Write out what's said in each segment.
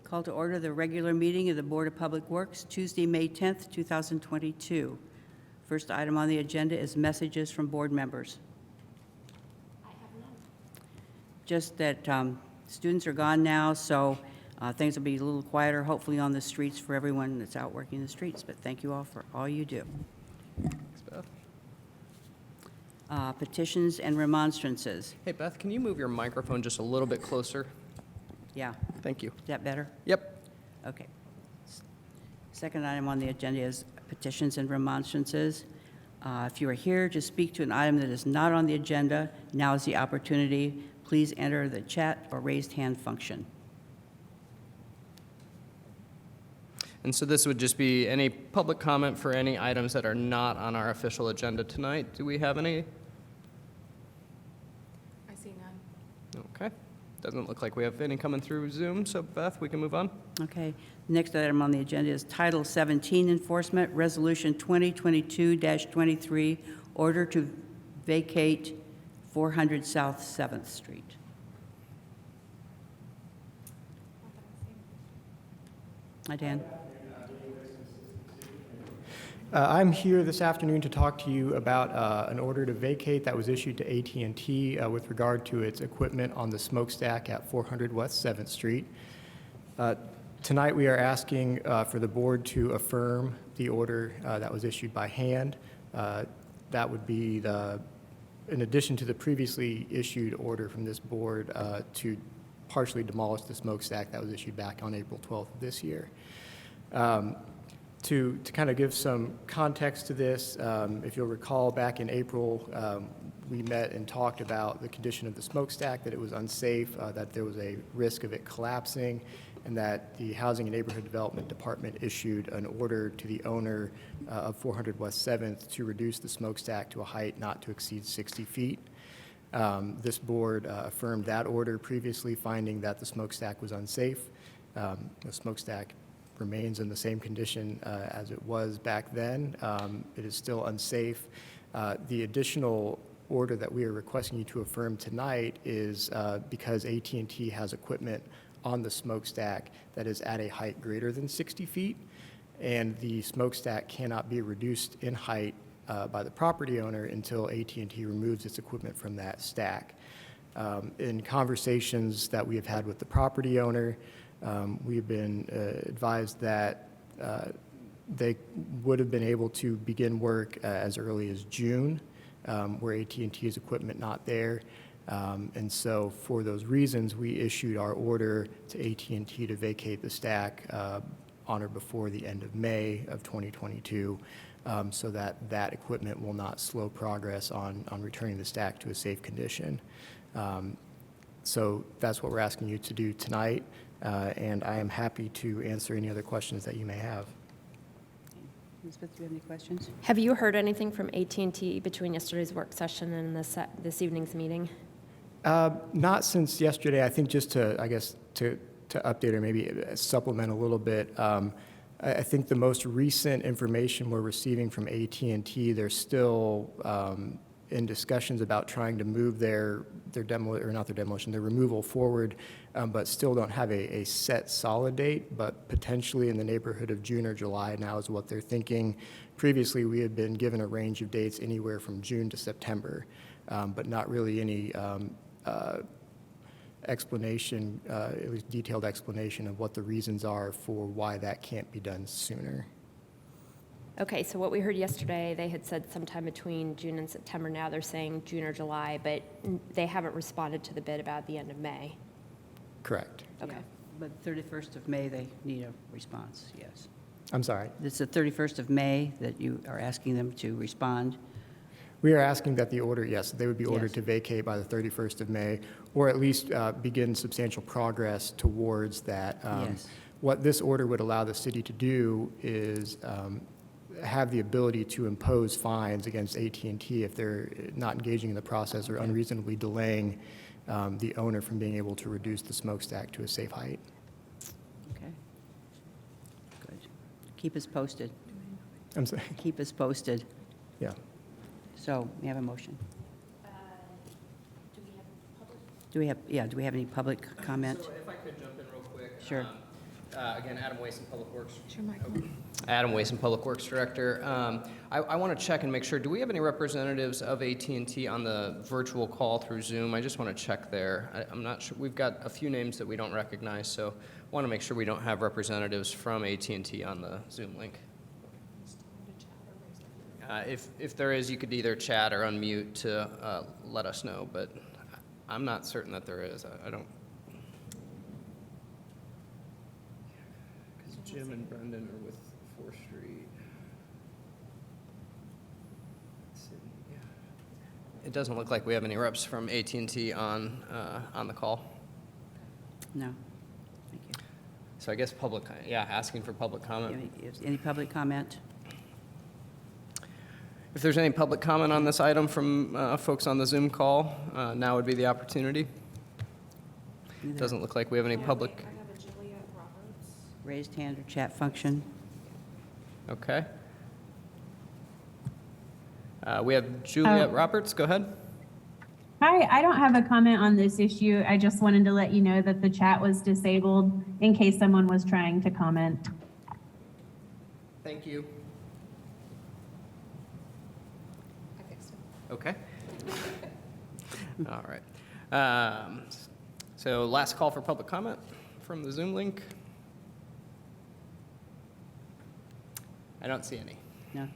Call to order the regular meeting of the Board of Public Works, Tuesday, May 10th, 2022. First item on the agenda is messages from board members. I have none. Just that students are gone now, so things will be a little quieter, hopefully on the streets for everyone that's out working the streets. But thank you all for all you do. Thanks, Beth. Petitions and remonstrances. Hey, Beth, can you move your microphone just a little bit closer? Yeah, Thank you. is that better? Yep. Okay. Second item on the agenda is petitions and remonstrances. If you are here to speak to an item that is not on the agenda, now is the opportunity. Please enter the chat or raised hand function. And so this would just be any public comment for any items that are not on our official agenda tonight. Do we have any? I see none. Okay. Doesn't look like we have any coming through Zoom, so Beth, we can move on. Okay. Next item on the agenda is Title 17 Enforcement, Resolution 2022-23, Order to Vacate 400 South 7th Street. Hi, Dan. I'm here this afternoon to talk to you about an order to vacate that was issued to AT&T with regard to its equipment on the smokestack at 400 West 7th Street. Tonight we are asking for the board to affirm the order that was issued by hand. That would be in addition to the previously issued order from this board to partially demolish the smokestack that was issued back on April 12th of this year. To kind of give some context to this, if you'll recall, back in April, we met and talked about the condition of the smokestack, that it was unsafe, that there was a risk of it collapsing, and that the Housing and Neighborhood Development Department issued an order to the owner of 400 West 7th to reduce the smokestack to a height not to exceed 60 feet. This board affirmed that order previously, finding that the smokestack was unsafe. The smokestack remains in the same condition as it was back then. It is still unsafe. The additional order that we are requesting you to affirm tonight is because AT&T has equipment on the smokestack that is at a height greater than 60 feet, and the smokestack cannot be reduced in height by the property owner until AT&T removes its equipment from that stack. In conversations that we have had with the property owner, we've been advised that they would have been able to begin work as early as June, where AT&T's equipment not there. And so for those reasons, we issued our order to AT&T to vacate the stack on or before the end of May of 2022, so that that equipment will not slow progress on returning the stack to a safe condition. So that's what we're asking you to do tonight, and I am happy to answer any other questions that you may have. Elizabeth, do you have any questions? Have you heard anything from AT&T between yesterday's work session and this evening's meeting? Not since yesterday. I think just to update or maybe supplement a little bit, I think the most recent information we're receiving from AT&T, they're still in discussions about trying to move their removal forward, but still don't have a set solid date, but potentially in the neighborhood of June or July now is what they're thinking. Previously, we had been given a range of dates anywhere from June to September, but not really any explanation, at least detailed explanation of what the reasons are for why that can't be done sooner. Okay, so what we heard yesterday, they had said sometime between June and September. Now they're saying June or July, but they haven't responded to the bid about the end of May. Correct. Okay. Yeah, but 31st of May, they need a response, yes. I'm sorry. It's the 31st of May that you are asking them to respond. We are asking that the order, yes, they would be ordered Yes. to vacate by the 31st of May, or at least begin substantial progress towards that. Yes. What this order would allow the city to do is have the ability to impose fines against AT&T if they're not engaging in the process or unreasonably delaying the owner from being able to reduce the smokestack to a safe height. Okay. Good. Keep us posted. I'm sorry. Keep us posted. Yeah. So, we have a motion. Do we have public? Do we have any public comment? So if I could jump in real quick. Sure. Again, Adam Wason, Public Works. Adam Wason, Public Works Director. I want to check and make sure, do we have any representatives of AT&T on the virtual call through Zoom? I just want to check there. I'm not sure. We've got a few names that we don't recognize, so I want to make sure we don't have representatives from AT&T on the Zoom link. If there is, you could either chat or unmute to let us know, but I'm not certain that there is. I don't. Because Jim and Brendan are with 4th Street. It doesn't look like we have any reps from AT&T on the call. No. Thank you. So I guess asking for public comment. Any public comment? If there's any public comment on this item from folks on the Zoom call, now would be the opportunity. Either Doesn't look like we have any public. I have a Gillette Roberts. raised hand or chat function. Okay. We have Juliet Roberts. Go ahead. Hi, I don't have a comment on this issue. I just wanted to let you know that the chat was disabled in case someone was trying to comment. Thank you. I fixed it. Okay. All right. So last call for public comment from the Zoom link. I don't see any. No?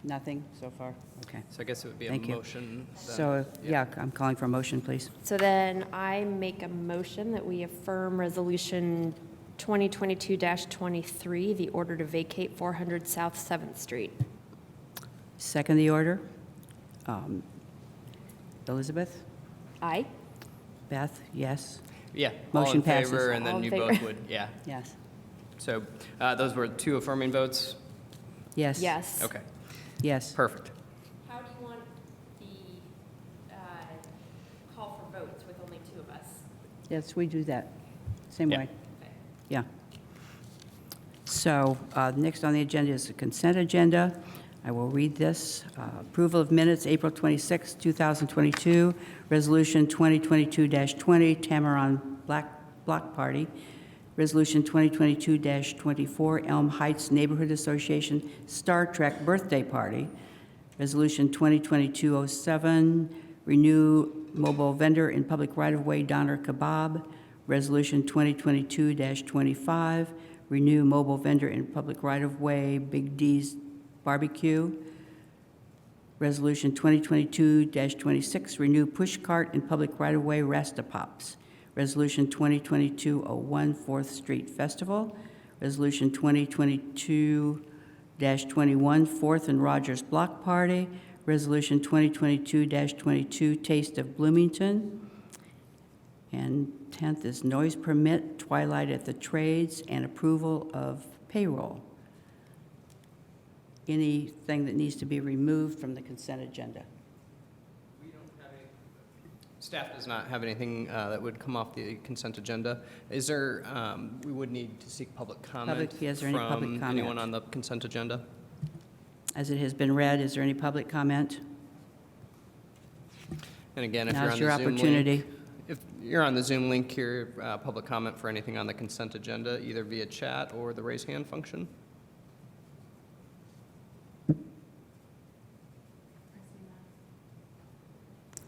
Nothing so far? Okay. So I guess it would be a Thank you. motion. then. So, yeah, I'm calling for a motion, please. So then I make a motion that we affirm Resolution 2022-23, the order to vacate 400 South 7th Street. Second the order. Elizabeth? Aye? Beth? Yes? Yeah. All Motion in favor, passes. and All then in you favor. both would, yeah. Yes. So those were two affirming votes? Yes? Yes. Okay, Yes. perfect. How do you want the call for votes with only two of us? Yes, we do that. Same Yeah. way. Yeah. So next on the agenda is the consent agenda. I will read this. Approval of minutes, April 26, 2022, Resolution 2022-20, Tamaron Block Party, Resolution 2022-24, Elm Heights Neighborhood Association Star Trek Birthday Party, Resolution 2022-07, Renew Mobile Vendor in Public Right-of-Way Doner Kebab, Resolution 2022-25, Renew Mobile Vendor in Public Right-of-Way Big D's Barbecue, Resolution 2022-26, Renew Push Cart in Public Right-of-Way Rastapops, Resolution 2022-01, 4th Street Festival, Resolution 2022-21, 4th and Rogers Block Party, Resolution 2022-22, Taste of Bloomington, and 10th is noise permit, Twilight at the Trades, and approval of payroll. Anything that needs to be removed from the consent agenda? Staff does not have anything that would come off the consent agenda. Is there, we would need to seek public comment Is there any public from comment? anyone on the consent agenda? As it has been read, is there any public comment? And again, if you're Now's on your the Zoom opportunity. link, if you're on the Zoom link here, public comment for anything on the consent agenda, either via chat or the raise hand function.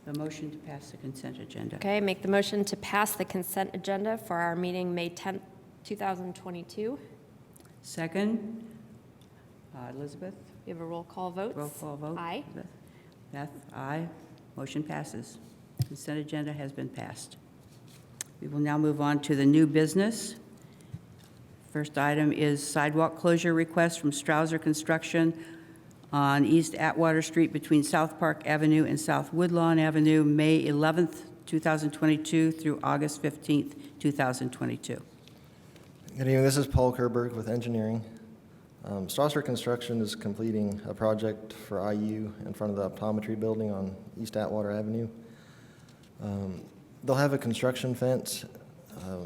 A motion to pass the consent agenda. Okay, make the motion to pass the consent agenda for our meeting May 10th, 2022. Second, Elizabeth, We have a roll call vote. roll call vote. Aye. Beth, aye. Motion passes. Consent agenda has been passed. We will now move on to the new business. First item is sidewalk closure request from Strauser Construction on East Atwater Street between South Park Avenue and South Woodlawn Avenue, May 11th, 2022 through August 15th, 2022. Good evening, this is Paul Kerberg with engineering. Strauser Construction is completing a project for IU in front of the optometry building on East Atwater Avenue. They'll have a construction fence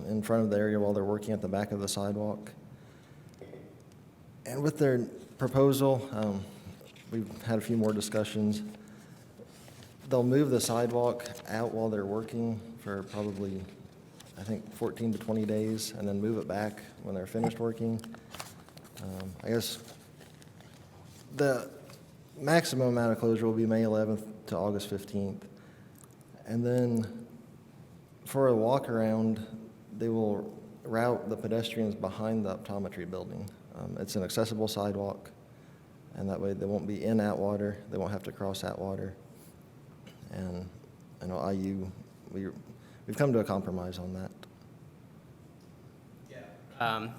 in front of the area while they're working at the back of the sidewalk. And with their proposal, we've had a few more discussions. They'll move the sidewalk out while they're working for probably I think, 14 to 20 days, and then move it back when they're finished working. I guess the maximum amount of closure will be May 11th to August 15th. And then for a walk-around, they will route the pedestrians behind the optometry building. It's an accessible sidewalk, and that way they won't be in Atwater. They won't have to cross Atwater. And I know IU, we've come to a compromise on that.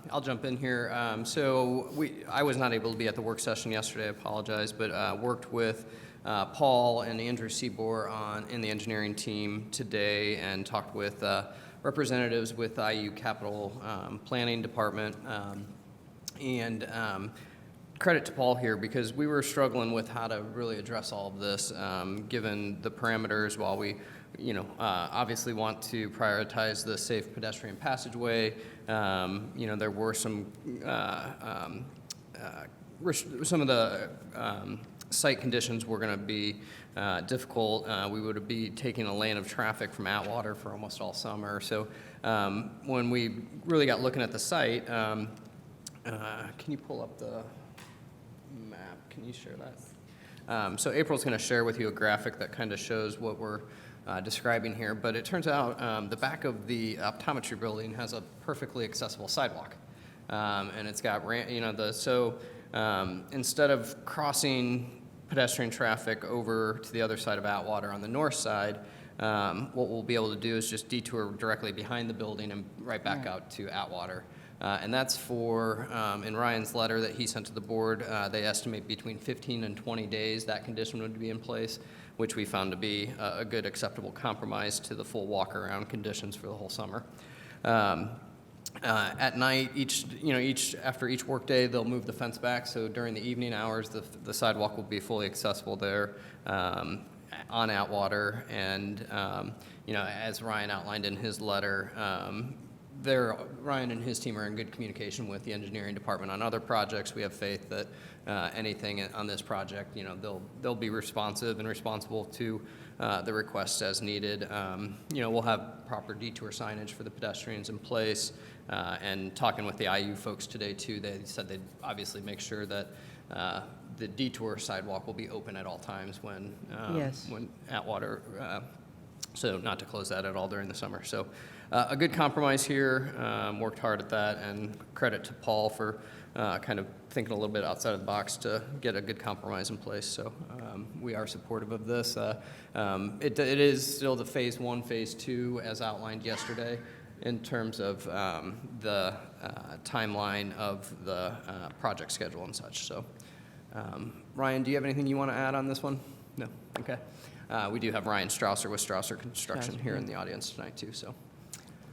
I'll jump in here. I was not able to be at the work session yesterday, I apologize, but worked with Paul and Andrew Seabor in the engineering team today and talked with representatives with IU Capital Planning Department. Credit to Paul here because we were struggling with how to really address all of this given the parameters while we obviously want to prioritize the safe pedestrian passageway. There were some of the site conditions were going to be difficult. We would be taking a lane of traffic from Atwater for almost all summer. So when we really got looking at the site, can you pull up the map? Can you share that? So April's going to share with you a graphic that kind of shows what we're describing here, but it turns out the back of the optometry building has a perfectly accessible sidewalk, and it's got instead of crossing pedestrian traffic over to the other side of Atwater on the north side, what we'll be able to do is just detour directly behind the building and right back out to Atwater. And that's for, in Ryan's letter that he sent to the board, they estimate between 15 and 20 days that condition would be in place, which we found to be a good acceptable compromise to the full walk-around conditions for the whole summer. At night, after each workday, they'll move the fence back, so during the evening hours, the sidewalk will be fully accessible there on Atwater. And, as Ryan outlined in his letter, Ryan and his team are in good communication with the engineering department on other projects. We have faith that anything on this project, they'll be responsive and responsible to the requests as needed. We'll have proper detour signage for the pedestrians in place. And talking with the IU folks today too, they said they'd obviously make sure that the detour sidewalk will be open at all times when Atwater, so not to close that at all during the summer. So a good compromise here, worked hard at that, and credit to Paul for kind of thinking a little bit outside of the box to get a good compromise in place. So we are supportive of this. It is still the phase 1, phase 2 as outlined yesterday in terms of the timeline of the project schedule and such. So Ryan, do you have anything you want to add on this one? No? Okay. We do have Ryan Strauser with Strauser Construction here in the audience tonight too. So,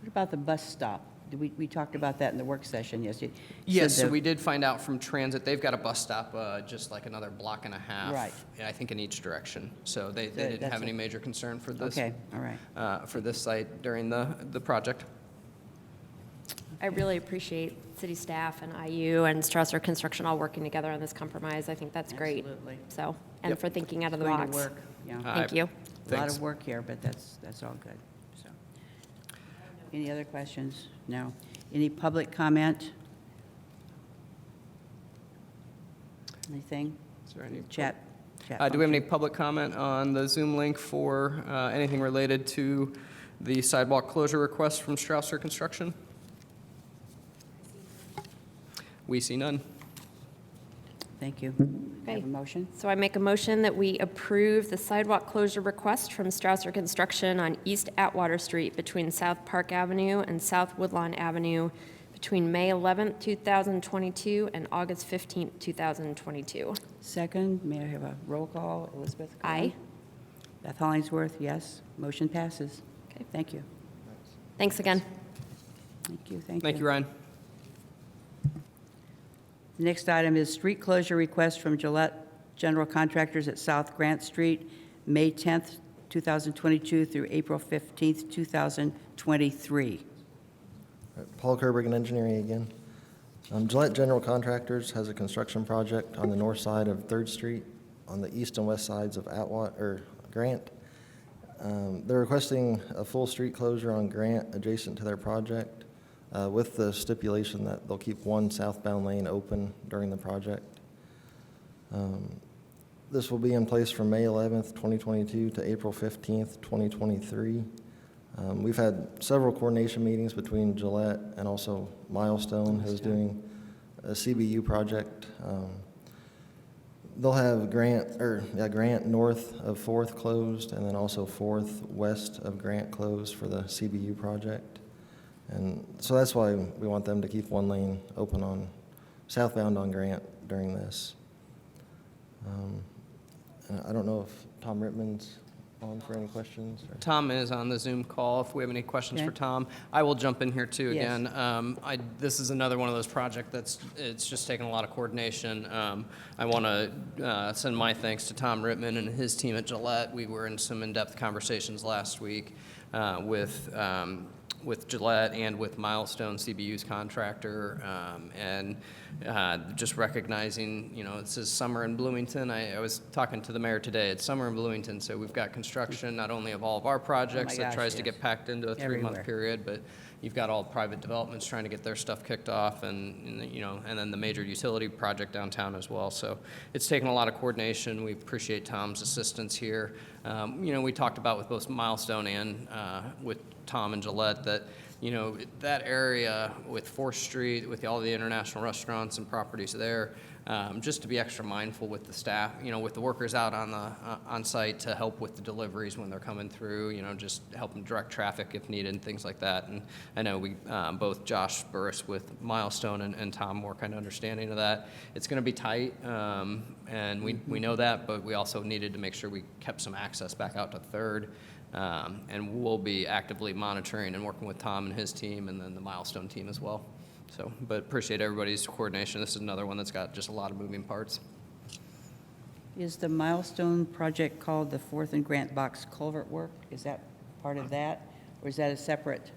What about the bus stop? We talked about that in the work session yesterday. Yes, so we did find out from Transit, they've got a bus stop just like another block and a half, Right. I think in each direction. So they didn't have any major concern for this. Okay, all right. For this site during the project. I really appreciate city staff and IU and Strauser Construction all working together on this compromise. I think that's great. Absolutely. So, and for thinking out of the Going to box. work, yeah. Thank you. A lot Thanks. of work here, but that's all good. So, any other questions? No. Any public comment? Anything? Is there any Chat. Do we have any function? public comment on the Zoom link for anything related to the sidewalk closure request from Strauser Construction? We see none. Thank you. Okay. Have a motion? So I make a motion that we approve the sidewalk closure request from Strauser Construction on East Atwater Street between South Park Avenue and South Woodlawn Avenue between May 11th, 2022 and August 15th, 2022. Second, may I have a roll call? Elizabeth? Cohen? Aye. Beth Hollingsworth, yes. Motion passes. Okay. Thank you. Thanks again. Thank you, thank you. Thank you, Ryan. The next item is street closure request from Gillette General Contractors at South Grant Street, May 10th, 2022 through April 15th, 2023. Paul Kerberg, Engineering again. Gillette General Contractors has a construction project on the north side of 3rd Street on the east and west sides of Atwater, or Grant. They're requesting a full street closure on Grant adjacent to their project, with the stipulation that they'll keep one southbound lane open during the project. This will be in place from May 11th, 2022 to April 15th, 2023. We've had several coordination meetings between Gillette and also Milestone, who's doing a CBU project. They'll have Grant north of 4th closed, and then also 4th west of Grant closed for the CBU project. And so that's why we want them to keep one lane open on southbound on Grant during this. And I don't know if Tom Rittman's on for any questions. Or? Tom is on the Zoom call. If we have any questions Okay. for Tom, I will jump in here too Yes. again. This is another one of those projects it's just taken a lot of coordination. I want to send my thanks to Tom Rittman and his team at Gillette. We were in some in-depth conversations last week with Gillette and with Milestone, CBU's contractor, and just recognizing, it says summer in Bloomington. I was talking to the mayor today. It's summer in Bloomington, so we've got construction not only of all of our projects that gosh, tries to yes. get packed into a Everywhere. 3-month period, but you've got all private developments trying to get their stuff kicked off, and then the major utility project downtown as well. So it's taken a lot of coordination. We appreciate Tom's assistance here. We talked about with both Milestone and with Tom and Gillette that that area with 4th Street, with all the international restaurants and properties there, just to be extra mindful with the staff, with the workers out on site to help with the deliveries when they're coming through, just help them direct traffic if needed and things like that. And I know we, both Josh Burris with Milestone and Tom were kind of understanding of that. It's going to be tight, and we know that, but we also needed to make sure we kept some access back out to 3rd. And we'll be actively monitoring and working with Tom and his team and then the Milestone team as well. So, but appreciate everybody's coordination. This is another one that's got just a lot of moving parts. Is the Milestone project called the 4th and Grant Box Culvert work? Is that part of that, or is that a separate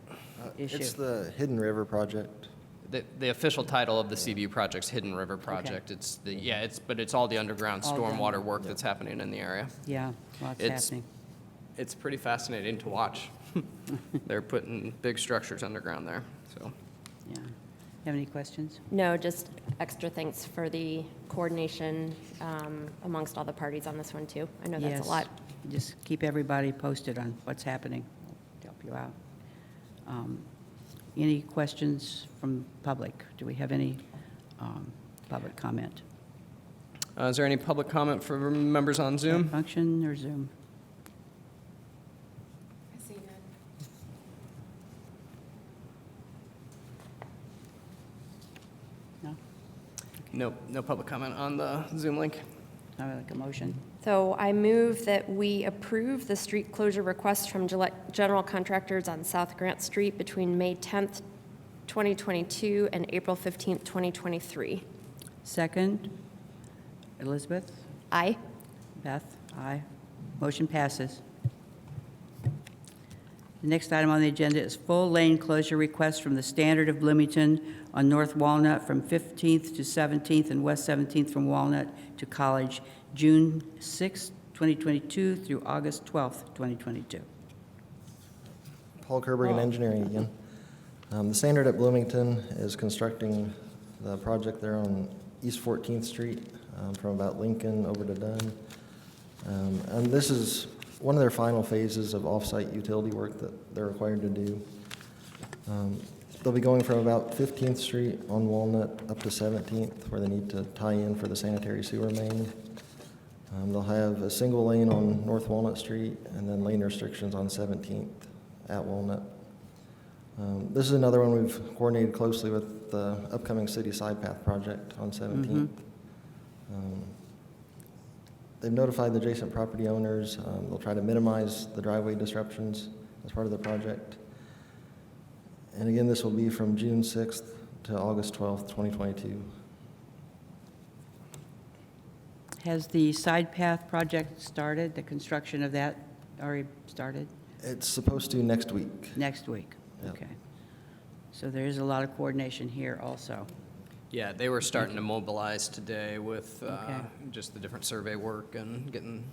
issue? It's the Hidden River project. The official title of the CBU project's Hidden River Project. Okay. But it's all the underground All done. stormwater work that's happening in the area. Yeah, lots It's- happening. It's pretty fascinating to watch. They're putting big structures underground there, so. Yeah. Have any questions? No, just extra thanks for the coordination amongst all the parties on this one, too. I know that's Yes. a lot. Just keep everybody posted on what's happening to help you out. Any questions from public? Do we have any public comment? Is there any public comment for members on Zoom? Function or Zoom? I see none. No? Nope, no public comment on the Zoom link. I would like a motion. So I move that we approve the street closure request from Gillette General Contractors on South Grant Street between May 10th, 2022 and April 15th, 2023. Second, Elizabeth? Aye. Beth? Aye. Motion passes. The next item on the agenda is full lane closure request from the Standard of Bloomington on North Walnut from 15th to 17th and West 17th from Walnut to College, June 6, 2022 through August 12th, 2022. Paul Kerbergen Engineering again. The Standard at Bloomington is constructing the project there on East 14th Street from about Lincoln over to Dunn. And this is one of their final phases of off-site utility work that they're required to do. They'll be going from about 15th Street on Walnut up to 17th, where they need to tie in for the sanitary sewer main. They'll have a single lane on North Walnut Street and then lane restrictions on 17th at Walnut. This is another one we've coordinated closely with the upcoming city side path project on 17th. They've notified the adjacent property owners. They'll try to minimize the driveway disruptions as part of the project. And again, this will be from June 6th to August 12th, 2022. Has the side path project started, the construction of that already started? It's supposed to next week. Next week? Yep. Okay. So there is a lot of coordination here also. Yeah, they were starting to mobilize today with Okay. just the different survey work and getting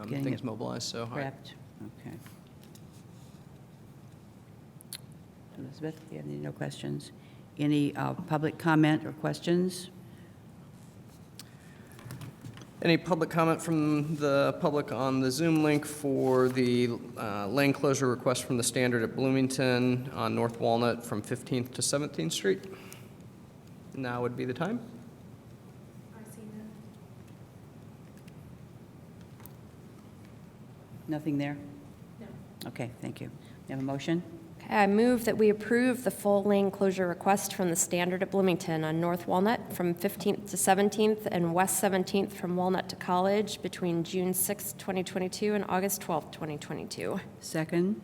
Getting things it mobilized, so. Prepped? Okay. Elizabeth, you have any no questions? Any public comment or questions? Any public comment from the public on the Zoom link for the lane closure request from the Standard at Bloomington on North Walnut from 15th to 17th Street? Now would be the time. I see none. Nothing there? No. Okay, thank you. You have a motion? Okay, I move that we approve the full lane closure request from the Standard at Bloomington on North Walnut from 15th to 17th and West 17th from Walnut to College between June 6, 2022 and August 12, 2022. Second,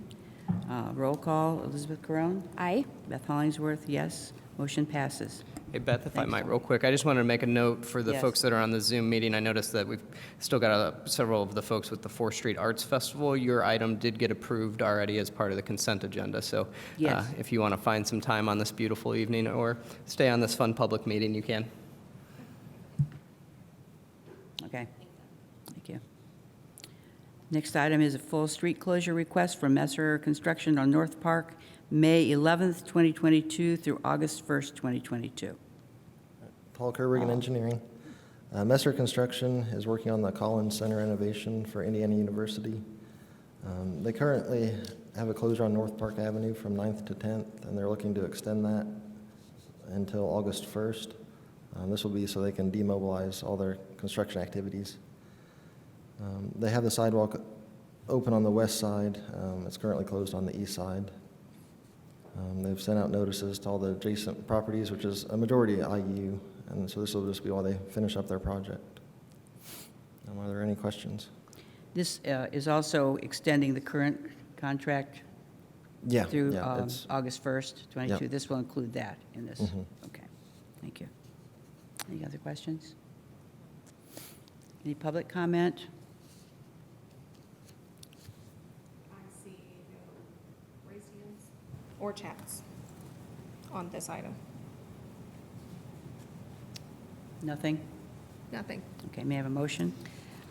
roll call, Elizabeth Corone? Aye. Beth Hollingsworth, yes. Motion passes. Hey, Beth, if I Thanks, might, Paul. real quick, I just wanted to make a note for the Yes. folks that are on the Zoom meeting. I noticed that we've still got several of the folks with the 4th Street Arts Festival. Your item did get approved already as part of the consent agenda, so Yes. if you want to find some time on this beautiful evening or stay on this fun public meeting, you can. Okay, thank you. Next item is a full street closure request from Messer Construction on North Park, May 11th, 2022 through August 1st, 2022. Paul Kerrigan, Engineering. Messer Construction is working on the Collins Center renovation for Indiana University. They currently have a closure on North Park Avenue from 9th to 10th, and they're looking to extend that until August 1st. This will be so they can demobilize all their construction activities. They have the sidewalk open on the west side. It's currently closed on the east side. They've sent out notices to all the adjacent properties, which is a majority IU, and so this will just be while they finish up their project. Are there any questions? This is also extending the current contract Yeah. through yeah, it's- August 1st, 22. Yep. This will include that in this. Mhm. Okay, thank you. Any other questions? Any public comment? I see no raised hands or chats on this item. Nothing? Nothing. Okay, may I have a motion?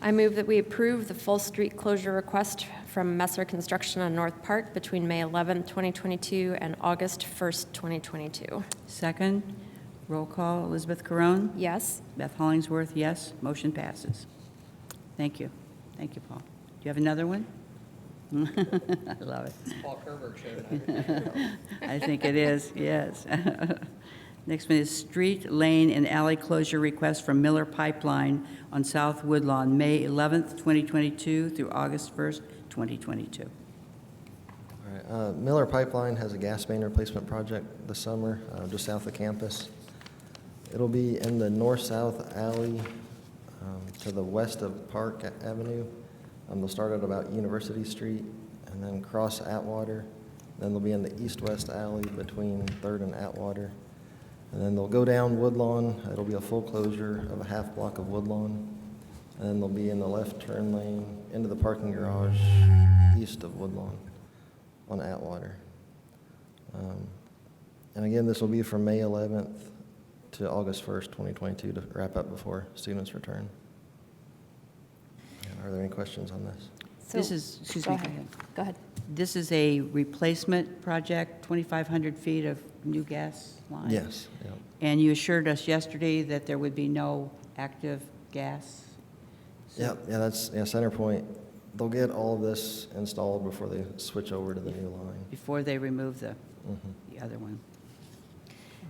I move that we approve the full street closure request from Messer Construction on North Park between May 11th, 2022 and August 1st, 2022. Second, roll call, Elizabeth Corone? Yes. Beth Hollingsworth, yes. Motion passes. Thank you. Thank you, Paul. Do you have another one? I love it. Paul Kerberg show I think it is, yes. Next one is street, lane, and alley closure request from Miller Pipeline on South Woodlawn, May 11th, 2022 through August 1st, 2022. All right. Miller Pipeline has a gas main replacement project this summer, just south of campus. It'll be in the north-south alley to the west of Park Avenue. They'll start at about University Street and then cross Atwater. Then they'll be in the east-west alley between 3rd and Atwater. And then they'll go down Woodlawn. It'll be a full closure of a half block of Woodlawn. And then they'll be in the left turn lane into the parking garage east of Woodlawn on Atwater. And again, this will be from May 11th to August 1st, 2022 to wrap up before students return. Are there any questions on this? This is, excuse me, go ahead. Go ahead. This is a replacement project, 2,500 feet of new gas line? Yes. Yep. And you assured us yesterday that there would be no active gas? Yep. Yeah, that's Center Point. They'll get all of this installed before they switch over to the new line. Before they remove the Mhm. other one?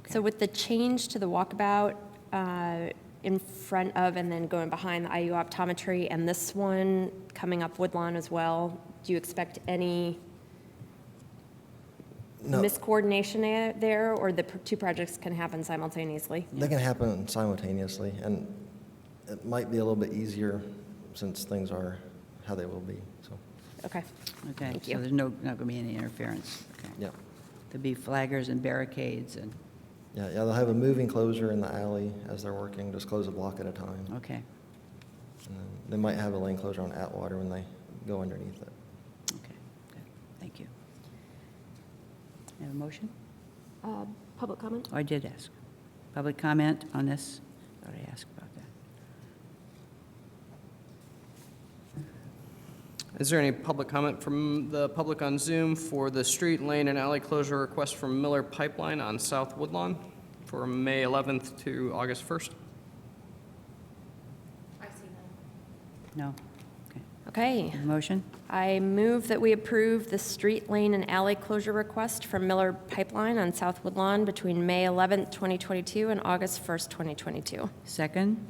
So with the change to the walkabout in front of and then going behind the IU optometry and this one coming up Woodlawn as well, do you expect any No. miscoordination there, or the two projects can happen simultaneously? They can happen simultaneously, and it might be a little bit easier since things are how they will be, so, Okay. Okay, Thank so you. there's not going to be any interference? Okay. yeah. There'll be flaggers and barricades and, Yeah, they'll have a moving closure in the alley as they're working, just close a block at a time. okay, And then they might have a lane closure on Atwater when they go underneath it. okay, good, thank you. Have a motion? Public comment? Oh, I did ask. Public comment on this? Thought I asked about that. Is there any public comment from the public on Zoom for the street, lane, and alley closure request from Miller Pipeline on South Woodlawn from May 11th to August 1st? I see none. No? Okay. Okay. Motion? I move that we approve the street, lane, and alley closure request from Miller Pipeline on South Woodlawn between May 11th, 2022 and August 1st, 2022. Second?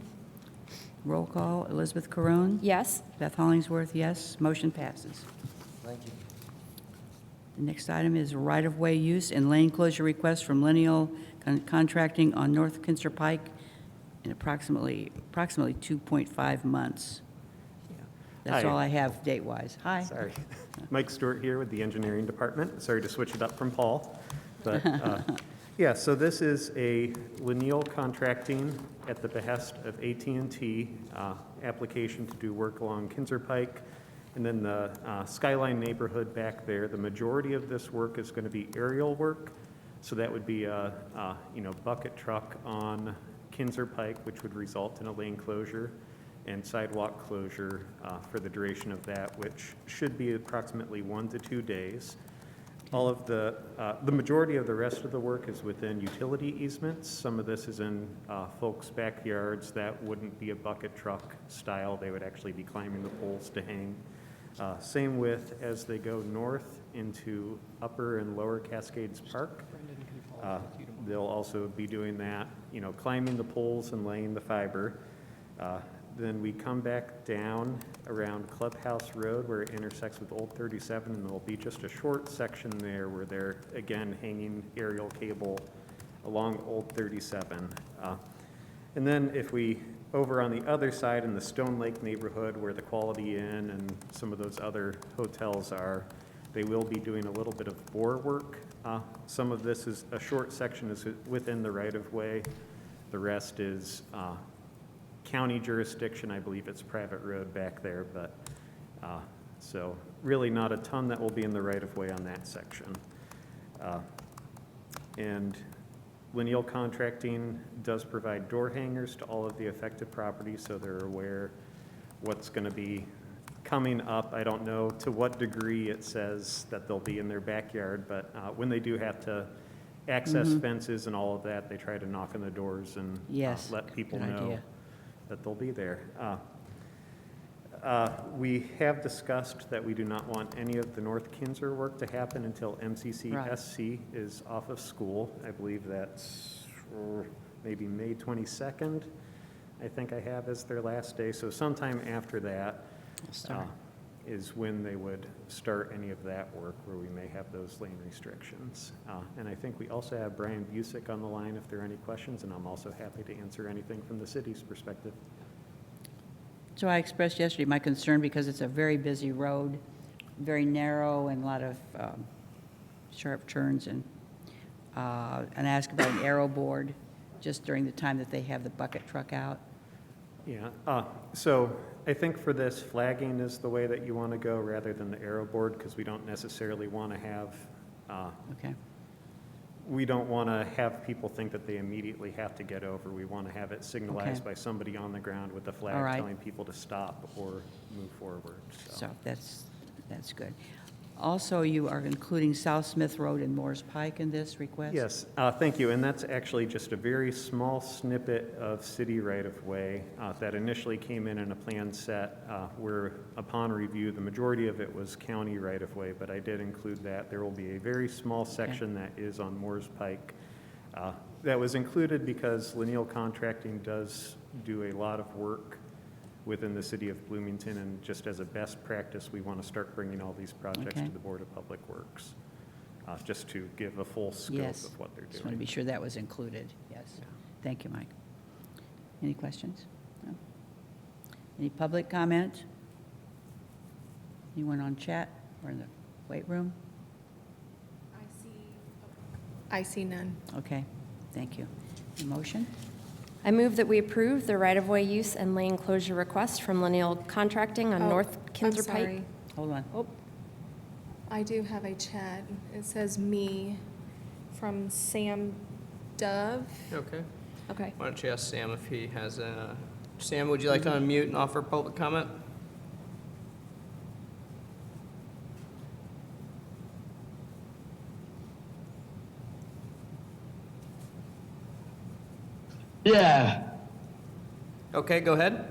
Roll call, Elizabeth Caron? Yes? Beth Hollingsworth, yes. Motion passes. Thank you. The next item is right-of-way use and lane closure request from Lineal Contracting on North Kinser Pike in approximately 2.5 months. That's Hi. all I have date-wise. Hi. Sorry. Mike Stewart here with the engineering department. Sorry to switch it up from Paul. But yeah, so this is a Lineal Contracting at the behest of AT&T application to do work along Kinser Pike. And then the Skyline neighborhood back there, the majority of this work is going to be aerial work. So that would be a bucket truck on Kinser Pike, which would result in a lane closure and sidewalk closure for the duration of that, which should be approximately 1 to 2 days. All of the majority of the rest of the work is within utility easements. Some of this is in folks' backyards that wouldn't be a bucket truck style. They would actually be climbing the poles to hang. Same with as they go north into Upper and Lower Cascades Park. They'll also be doing that, climbing the poles and laying the fiber. Then we come back down around Clubhouse Road where it intersects with Old 37, and there'll be just a short section there where they're, again, hanging aerial cable along Old 37. And then if we, over on the other side in the Stone Lake neighborhood where the Quality Inn and some of those other hotels are, they will be doing a little bit of bore work. Some of this is, a short section is within the right-of-way. The rest is county jurisdiction. I believe it's private road back there, but so really not a ton that will be in the right-of-way on that section. And Lineal Contracting does provide door hangers to all of the affected properties, so they're aware what's going to be coming up. I don't know to what degree it says that they'll be in their backyard, but when they do have to access fences and all of that, they try to knock on the doors and Yes, let people good know idea. that they'll be there. We have discussed that we do not want any of the North Kinser work to happen until MCC-SC is off of school. I believe that's maybe May 22nd, I think I have as their last day. So sometime after that is when they would start any of that work where we may have those lane restrictions. And I think we also have Brian Busick on the line if there are any questions, and I'm also happy to answer anything from the city's perspective. So I expressed yesterday my concern because it's a very busy road, very narrow and a lot of sharp turns, and I asked about an arrow board just during the time that they have the bucket truck out. Yeah, so I think for this, flagging is the way that you want to go rather than the arrow board, because we don't necessarily want to have, Okay, we don't want to have people think that they immediately have to get over. We want to have it signalized Okay. by somebody on the ground with the All flag right. telling people to stop or move forward. so that's good. Also, you are including South Smith Road and Moores Pike in this request? Yes, thank you. And that's actually just a very small snippet of city right-of-way that initially came in a plan set where, upon review, the majority of it was county right-of-way, but I did include that. There will be a very small section that is on Moores Pike that was included because Lineal Contracting does do a lot of work within the city of Bloomington, and just as a best practice, we want to start bringing all these projects Okay. to the Board of Public Works, just to give a full scope Yes. of what they're Just want to doing. be sure that was included, yes. Thank you, Mike. Any questions? No? Any public comment? Anyone on chat or in the weight room? I see none. Okay, thank you. A motion? I move that we approve the right-of-way use and lane closure request from Lineal Contracting on Oh, North I'm Kinser Pike. sorry. Hold on. Oh, I do have a chat. It says me from Sam Dove. Okay. okay. Why don't you ask Sam if he has a... Sam, would you like to unmute and offer public comment? Yeah. Okay, go ahead.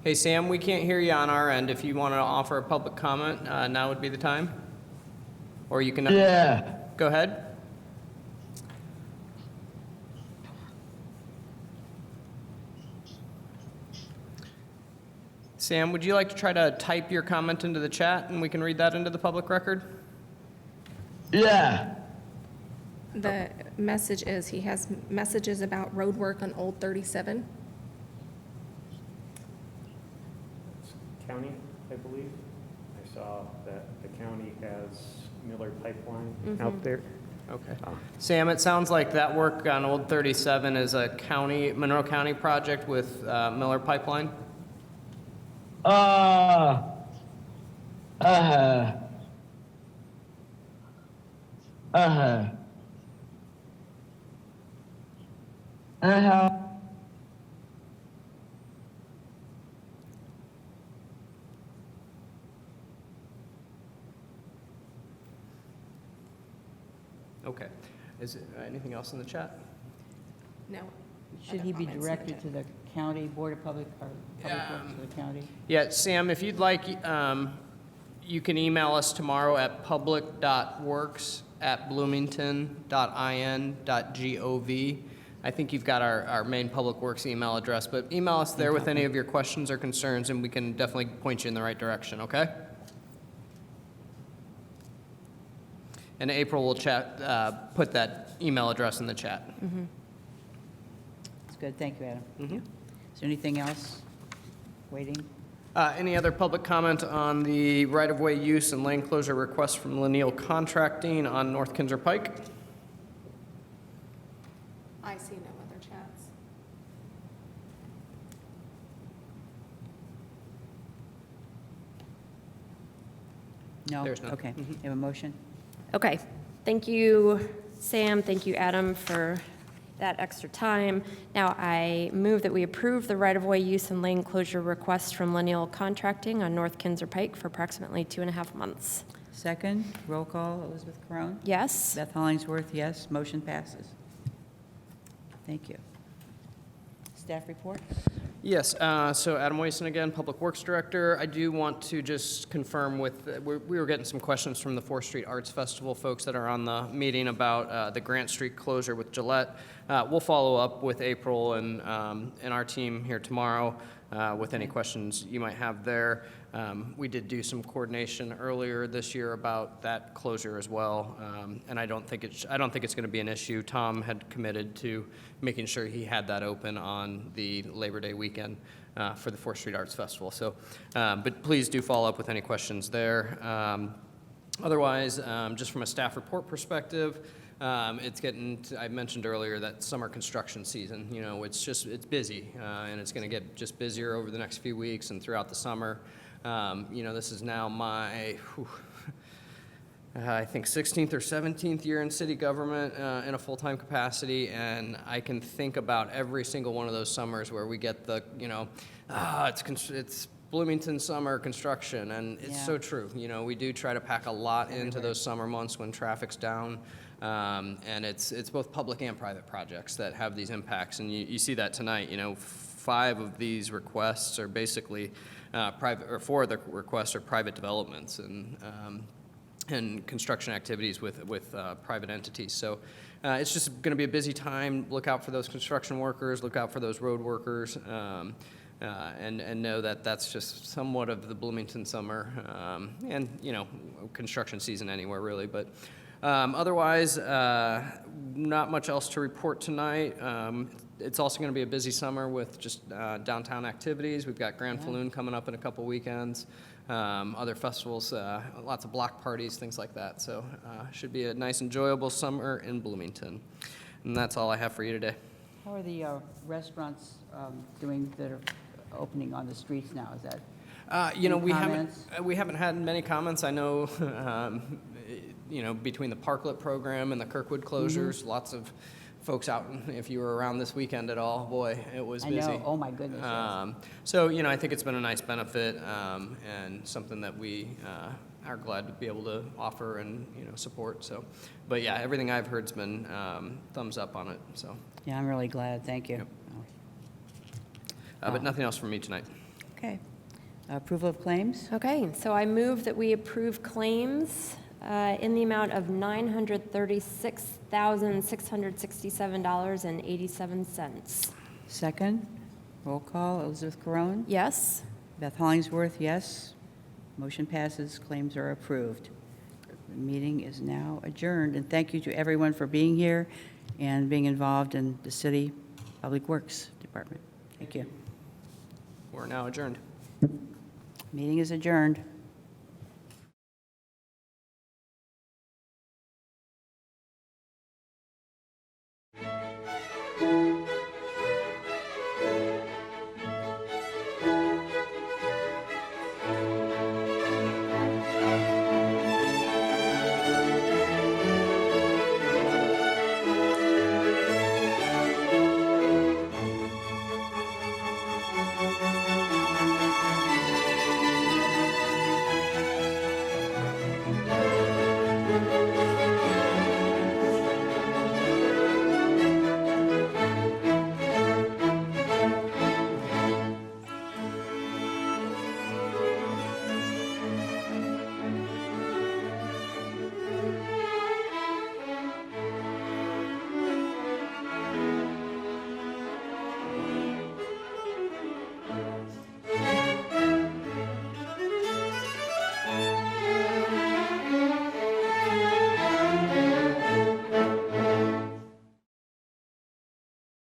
Hey, Sam, we can't hear you on our end. If you want to offer a public comment, now would be the time. Or you can... Yeah. Go ahead. Sam, would you like to try to type your comment into the chat and we can read that into the public record? Yeah. The message is, he has messages about road work on Old 37. County, I believe. I saw that the county has Miller Pipeline out there. Okay. Sam, it sounds like that work on Old 37 is a county, Monroe County project with Miller Pipeline? Uh-huh. Uh-huh. Uh-huh. Okay. Is it anything else in the chat? No. Should he be directed to the county board of public, or public works of the county? Yeah, Sam, if you'd like, you can email us tomorrow at public.works@bloomington.in.gov. I think you've got our main public works email address, but email us there with any of your questions or concerns, and we can definitely point you in the right direction, okay? And April will put that email address in the chat. That's good, thank you, Adam. Is there anything else waiting? Any other public comment on the right-of-way use and lane closure request from Laniel Contracting on North Kinzer Pike? I see no other chats. No? There's none. Okay, you have a motion? Okay, thank you, Sam, thank you, Adam, for that extra time. Now, I move that we approve the right-of-way use and lane closure request from Laniel Contracting on North Kinzer Pike for approximately 2.5 months. Second, roll call, Elizabeth Crone? Yes? Beth Hollingsworth, yes. Motion passes. Thank you. Staff report? Yes, so Adam Wason again, Public Works Director. I do want to just confirm with, we were getting some questions from the 4th Street Arts Festival folks that are on the meeting about the Grant Street closure with Gillette. We'll follow up with April and our team here tomorrow with any questions you might have there. We did do some coordination earlier this year about that closure as well, and I don't think it's going to be an issue. Tom had committed to making sure he had that open on the Labor Day weekend for the 4th Street Arts Festival. So, but please do follow up with any questions there. Otherwise, just from a staff report perspective, it's getting, I mentioned earlier that summer construction season, you know, it's busy, and it's going to get just busier over the next few weeks and throughout the summer. You know, this is now my, I think 16th or 17th year in city government in a full-time capacity, and I can think about every single one of those summers where we get the, you know, it's Bloomington summer construction, and it's so true. You know, we do try to pack a lot into those summer months when traffic's down, and it's both public and private projects that have these impacts, and you see that tonight. You know, 5 of these requests are basically private, or 4 of the requests are private developments and construction activities with private entities. So it's just going to be a busy time. Look out for those construction workers. Look out for those road workers. And know that that's just somewhat of the Bloomington summer, and, you know, construction season anywhere, really. But otherwise, not much else to report tonight. It's also going to be a busy summer with just downtown activities. We've got Grand Falloon coming up in a couple weekends, other festivals, lots of block parties, things like that. So should be a nice, enjoyable summer in Bloomington. And that's all I have for you today. How are the restaurants doing that are opening on the streets now? Is that You know, any comments? we haven't had many comments. I know, you know, between the Parklet program and the Kirkwood closures, lots of folks out, if you were around this weekend at all, boy, it was I busy. know, oh my goodness, yes. So, I think it's been a nice benefit and something that we are glad to be able to offer and, support. So, but yeah, everything I've heard's been thumbs up on it, so. Yeah, I'm really glad, thank you. Yep. But nothing else from me tonight. Okay. Approval of claims? Okay, so I move that we approve claims in the amount of $936,667.87. Second, roll call, Elizabeth Corone? Yes? Beth Hollingsworth, yes. Motion passes, claims are approved. The meeting is now adjourned, and thank you to everyone for being here and being involved in the City Public Works Department. Thank you. We're now adjourned. Meeting is adjourned.